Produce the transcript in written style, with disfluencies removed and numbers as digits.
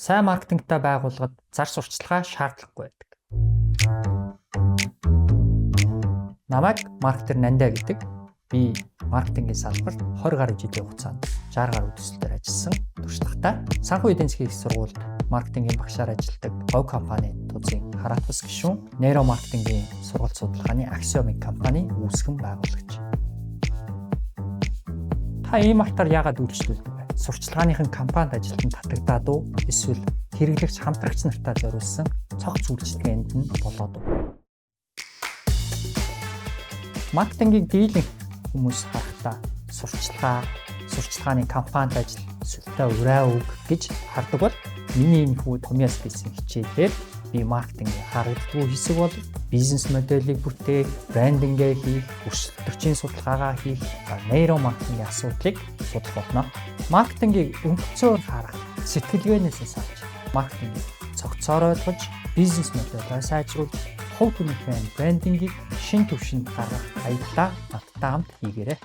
Сайн маркетингтай байгууллагад зар сурталчилгаа шаардлагагүй байдаг. Намайг маркетер Нандаа гэдэг. Би маркетингийн салбарт 20 гаруй жилийн хугацаанд 60 гаруй төсөлтөөр ажилласан туршлагатай. Санхүү эдийн засгийн их сургуульд маркетингийн багшаар ажилладаг Говь компани тузын хараатус гишүүн, нейро маркетингийн сургалт судалгааны Axiom компани үүсгэн байгуулагч. Та ийм алтаар яагаад үйлчлүүлдэг вэ? Сурчлагааныхын компанид ажилтан татагдаад уу? Эсвэл хэрэглэгч хамтрагч нартай зориулсан цогц үйлчлэгээнд нь болоод уу? Маркетингийг дийлэнх хүмүүс харахтаа сурчлагааны компанид ажил сүлтэй ураа үг гэж хардаг бол миний энэ хүү томьёос гэсэн хичээлээр би маркетингийн харагддаггүй хэсэг бол бизнес моделийг бүтээх, брендингээ хийх, өрсөлдөгчийн судалгаагаа хийх, нейро маркетингийн асуудлыг судлах болно. Маркетингийг өнгөцөөр харах сэтгэлгээнээс салж, маркетингийг цогцоор ойлгож, бизнес модельээ сайжруулж, хувь хүнийхээ брендингийг шин түвшинд гаргах аяллаа надтай хамт хийгээрэй.